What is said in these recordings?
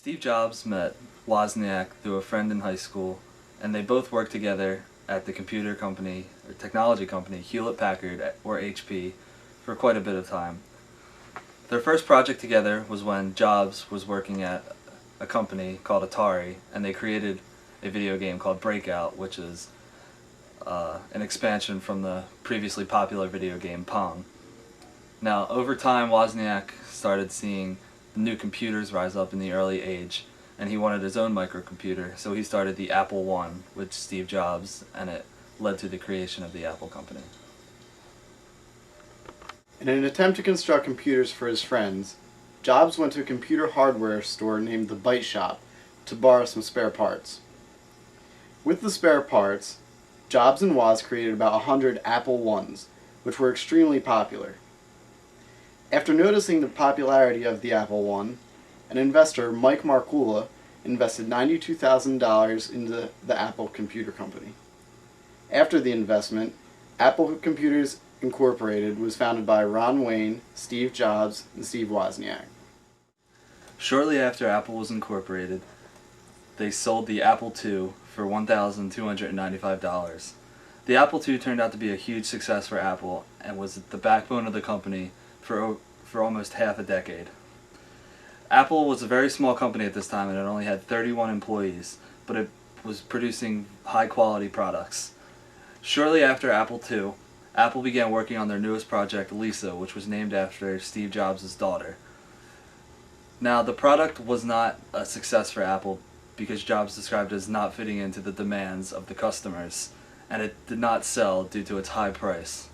Steve Jobs met Wozniak through a friend in high school, and they both worked together at the computer company, or technology company, Hewlett-Packard, or HP, for quite a bit of time. Their first project together was when Jobs was working at a company called Atari, and they created a video game called Breakout, which is an expansion from the previously popular video game Pong. Now, over time, Wozniak started seeing new computers rise up in the early age, and he wanted his own microcomputer, so he started the Apple I with Steve Jobs, and it led to the creation of the Apple company. In an attempt to construct computers for his friends, Jobs went to a computer hardware store named the Byte Shop to borrow some spare parts. With the spare parts, Jobs and Woz created about 100 Apple I's, which were extremely popular. After noticing the popularity of the Apple I, an investor, Mike Markkula, invested $92,000 into the Apple Computer Company. After the investment, Apple Computers Incorporated was founded by Ron Wayne, Steve Jobs, and Steve Wozniak. Shortly after Apple was incorporated, they sold the Apple II for $1,295. The Apple II turned out to be a huge success for Apple and was the backbone of the company for almost half a decade. Apple was a very small company at this time, and it only had 31 employees, but it was producing high-quality products. Shortly after Apple II, Apple began working on their newest project, Lisa, which was named after Steve Jobs' daughter. Now, the product was not a success for Apple because Jobs described it as not fitting into the demands of the customers, and it did not sell due to its high price.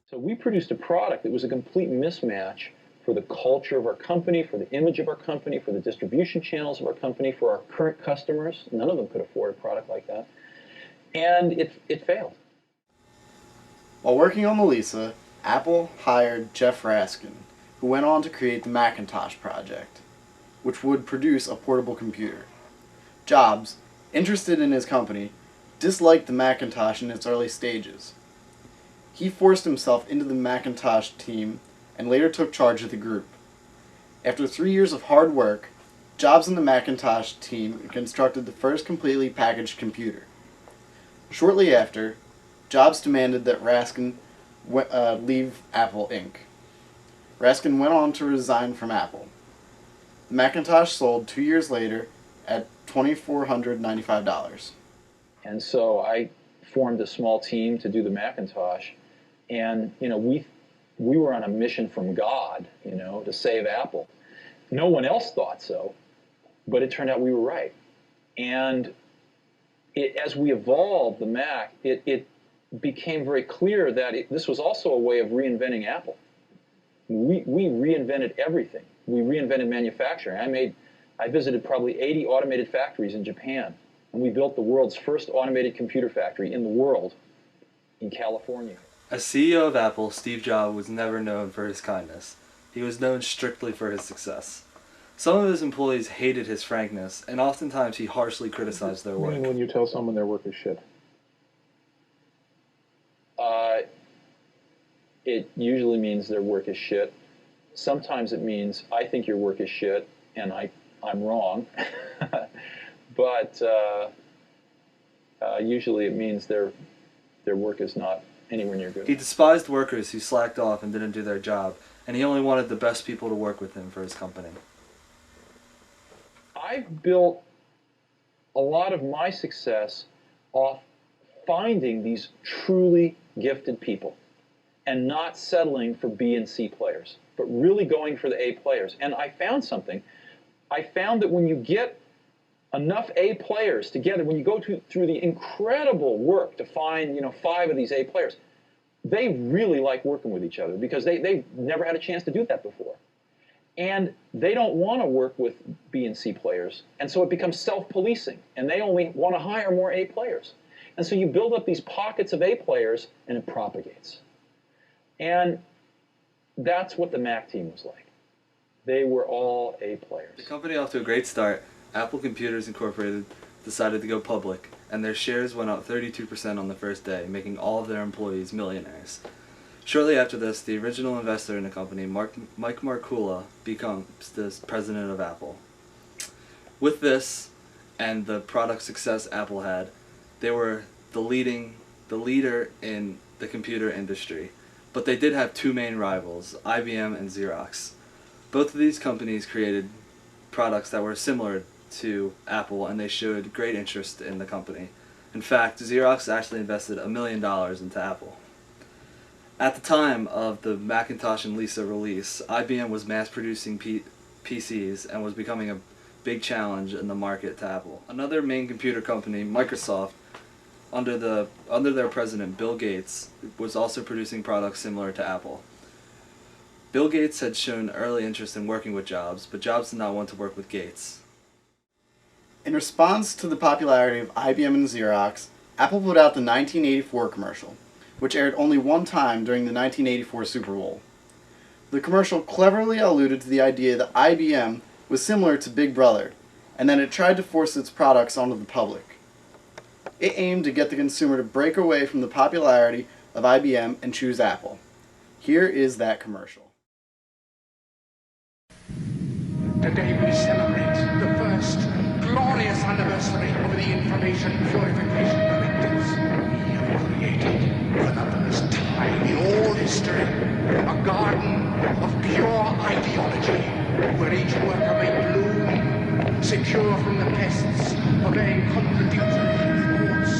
So we produced a product that was a complete mismatch for the culture of our company, for the image of our company, for the distribution channels of our company, for our current customers. None of them could afford a product like that. And it failed. While working on the Lisa, Apple hired Jeff Raskin, who went on to create the Macintosh project, which would produce a portable computer. Jobs, interested in his company, disliked the Macintosh in its early stages. He forced himself into the Macintosh team and later took charge of the group. After 3 years of hard work, Jobs and the Macintosh team constructed the first completely packaged computer. Shortly after, Jobs demanded that Raskin leave Apple Inc. Raskin went on to resign from Apple. The Macintosh sold 2 years later at $2,495. And so I formed a small team to do the Macintosh. And, we were on a mission from God, to save Apple. No one else thought so, but it turned out we were right. And as we evolved the Mac, it became very clear that this was also a way of reinventing Apple. We reinvented everything. We reinvented manufacturing. I visited probably 80 automated factories in Japan, and we built the world's first automated computer factory in the world in California. As CEO of Apple, Steve Jobs was never known for his kindness. He was known strictly for his success. Some of his employees hated his frankness, and oftentimes he harshly criticized their work. When you tell someone their work is shit? It usually means their work is shit. Sometimes it means I think your work is shit, and I'm wrong. But usually it means their work is not anywhere near good. He despised workers who slacked off and didn't do their job, and he only wanted the best people to work with him for his company. I've built a lot of my success off finding these truly gifted people and not settling for B and C players, but really going for the A players. And I found something. I found that when you get enough A players together, when you go through the incredible work to find 5 of these A players, they really like working with each other because they've never had a chance to do that before. And they don't want to work with B and C players, and so it becomes self-policing, and they only want to hire more A players. And so you build up these pockets of A players, and it propagates. And that's what the Mac team was like. They were all A players. The company off to a great start. Apple Computers Incorporated decided to go public, and their shares went up 32% on the first day, making all of their employees millionaires. Shortly after this, the original investor in the company, Mike Markkula, becomes the president of Apple. With this and the product success Apple had, they were the leader in the computer industry. But they did have two main rivals, IBM and Xerox. Both of these companies created products that were similar to Apple, and they showed great interest in the company. In fact, Xerox actually invested $1 million into Apple. At the time of the Macintosh and Lisa release, IBM was mass-producing PCs and was becoming a big challenge in the market to Apple. Another main computer company, Microsoft, under their president Bill Gates, was also producing products similar to Apple. Bill Gates had shown early interest in working with Jobs, but Jobs did not want to work with Gates. In response to the popularity of IBM and Xerox, Apple put out the 1984 commercial, which aired only one time during the 1984 Super Bowl. The commercial cleverly alluded to the idea that IBM was similar to Big Brother, and that it tried to force its products onto the public. It aimed to get the consumer to break away from the popularity of IBM and choose Apple. Here is that commercial. Today we celebrate the first glorious anniversary of the information purification directives. We have created, for the first time in all history, a garden of pure ideology, where each worker may bloom, secure from the pests of any contradictory thoughts.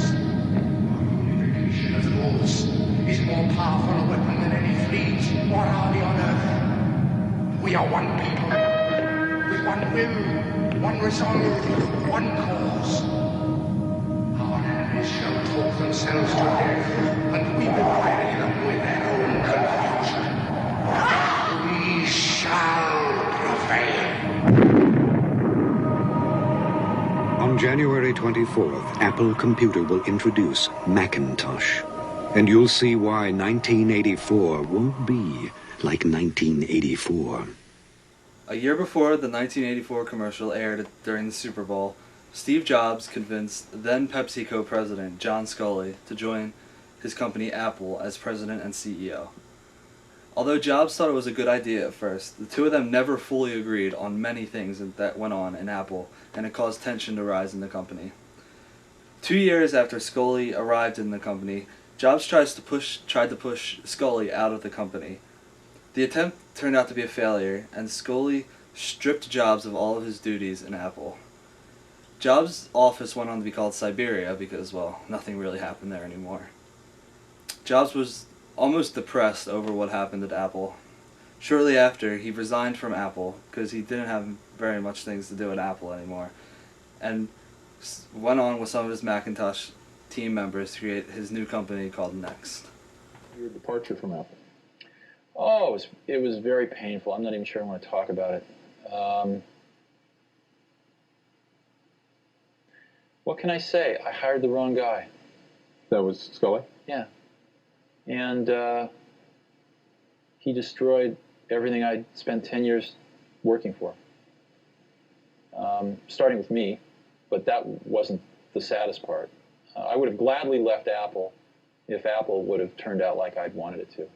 Our unification as laws is more powerful a weapon than any fleet or army on earth. We are one people, with one will, one resolve, one cause. Our enemies shall talk themselves to death, and we will bury them with their own confusion. We shall prevail. On January 24th, Apple Computer will introduce Macintosh. And you'll see why 1984 won't be like 1984. A year before the 1984 commercial aired during the Super Bowl, Steve Jobs convinced then PepsiCo president John Sculley to join his company Apple as president and CEO. Although Jobs thought it was a good idea at first, the two of them never fully agreed on many things that went on in Apple, and it caused tension to rise in the company. 2 years after Sculley arrived in the company, Jobs tried to push Sculley out of the company. The attempt turned out to be a failure, and Sculley stripped Jobs of all of his duties in Apple. Jobs' office went on to be called Siberia because, well, nothing really happened there anymore. Jobs was almost depressed over what happened at Apple. Shortly after, he resigned from Apple because he didn't have very much things to do at Apple anymore, and went on with some of his Macintosh team members to create his new company called Next. Your departure from Apple. Oh, it was very painful. I'm not even sure I want to talk about it. What can I say? I hired the wrong guy. That was Sculley? Yeah. And he destroyed everything I'd spent 10 years working for. Starting with me, but that wasn't the saddest part. I would have gladly left Apple if Apple would have turned out like I'd wanted it to.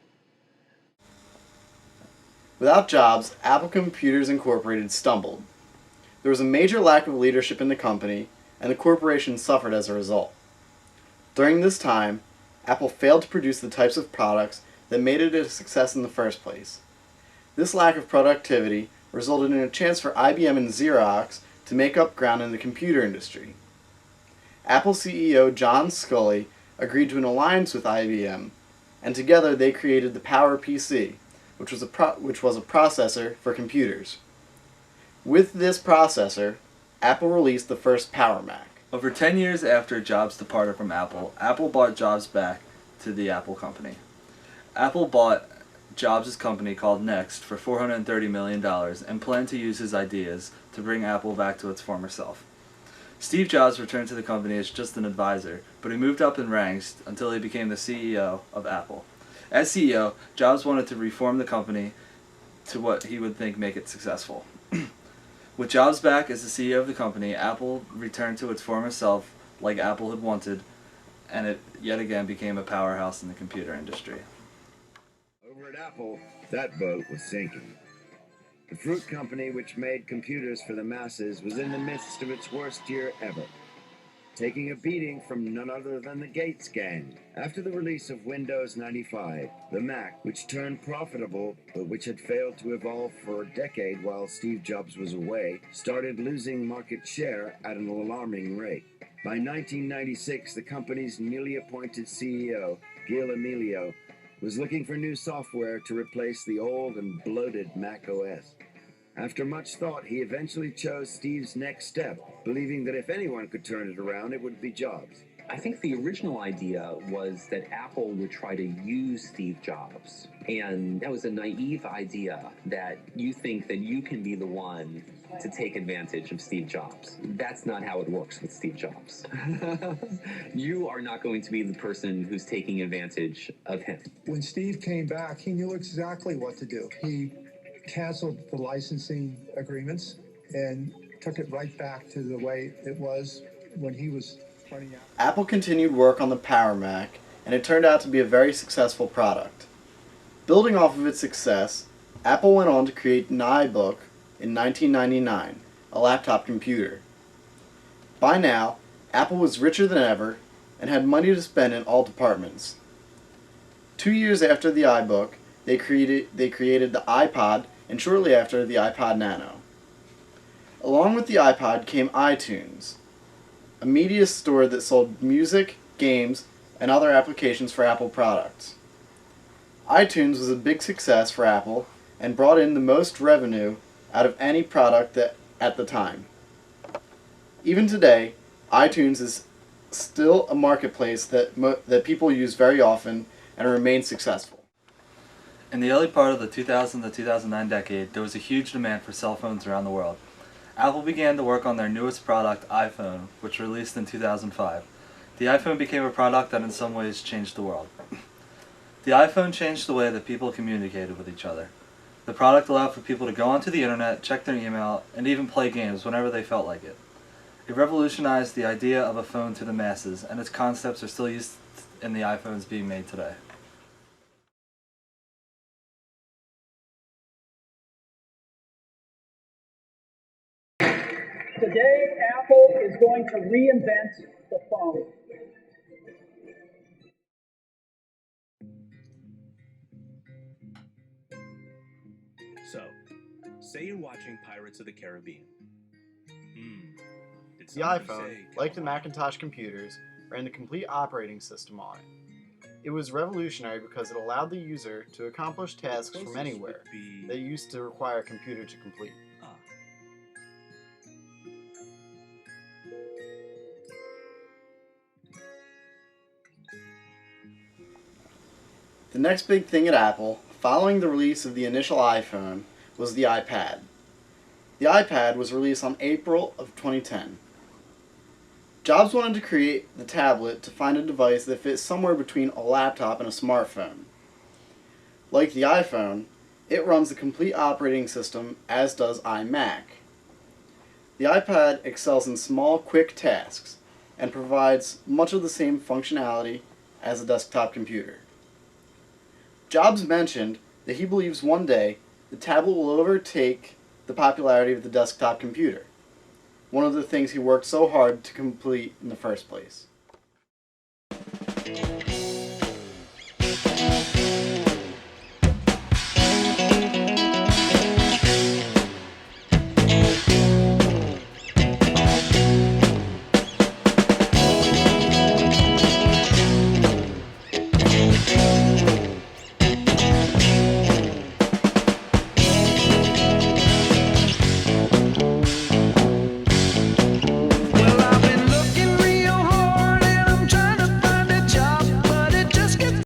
Without Jobs, Apple Computers Incorporated stumbled. There was a major lack of leadership in the company, and the corporation suffered as a result. During this time, Apple failed to produce the types of products that made it a success in the first place. This lack of productivity resulted in a chance for IBM and Xerox to make up ground in the computer industry. Apple CEO John Sculley agreed to an alliance with IBM, and together they created the PowerPC, which was a processor for computers. With this processor, Apple released the first Power Mac. Over 10 years after Jobs departed from Apple, Apple bought Jobs back to the Apple company. Apple bought Jobs' company called Next for $430 million and planned to use his ideas to bring Apple back to its former self. Steve Jobs returned to the company as just an advisor, but he moved up in ranks until he became the CEO of Apple. As CEO, Jobs wanted to reform the company to what he would think make it successful. With Jobs back as the CEO of the company, Apple returned to its former self like Apple had wanted, and it yet again became a powerhouse in the computer industry. Over at Apple, that boat was sinking. The fruit company, which made computers for the masses, was in the midst of its worst year ever, taking a beating from none other than the Gates gang. After the release of Windows 95, the Mac, which turned profitable but which had failed to evolve for a decade while Steve Jobs was away, started losing market share at an alarming rate. By 1996, the company's newly appointed CEO, Gil Amelio, was looking for new software to replace the old and bloated Mac OS. After much thought, he eventually chose Steve's next step, believing that if anyone could turn it around, it would be Jobs. I think the original idea was that Apple would try to use Steve Jobs. And that was a naive idea that you think that you can be the one to take advantage of Steve Jobs. That's not how it works with Steve Jobs. You are not going to be the person who's taking advantage of him. When Steve came back, he knew exactly what to do. He canceled the licensing agreements and took it right back to the way it was when he was running out. Apple continued work on the Power Mac, and it turned out to be a very successful product. Building off of its success, Apple went on to create an iBook in 1999, a laptop computer. By now, Apple was richer than ever and had money to spend in all departments. 2 years after the iBook, they created the iPod, and shortly after, the iPod Nano. Along with the iPod came iTunes, a media store that sold music, games, and other applications for Apple products. iTunes was a big success for Apple and brought in the most revenue out of any product at the time. Even today, iTunes is still a marketplace that people use very often and remains successful. In the early part of the 2000 to 2009 decade, there was a huge demand for cell phones around the world. Apple began to work on their newest product, iPhone, which released in 2005. The iPhone became a product that in some ways changed the world. The iPhone changed the way that people communicated with each other. The product allowed for people to go onto the internet, check their email, and even play games whenever they felt like it. It revolutionized the idea of a phone to the masses, and its concepts are still used in the iPhones being made today. Today, Apple is going to reinvent the phone. So, say you're watching Pirates of the Caribbean. Did The somebody iPhone, say, like the Macintosh computers, ran the complete operating system on it. It was revolutionary because it allowed the user to accomplish tasks from anywhere that used to require a computer to complete. The next big thing at Apple, following the release of the initial iPhone, was the iPad. The iPad was released on April of 2010. Jobs wanted to create the tablet to find a device that fits somewhere between a laptop and a smartphone. Like the iPhone, it runs the complete operating system, as does iMac. The iPad excels in small, quick tasks and provides much of the same functionality as a desktop computer. Jobs mentioned that he believes one day the tablet will overtake the popularity of the desktop computer, one of the things he worked so hard to complete in the first place.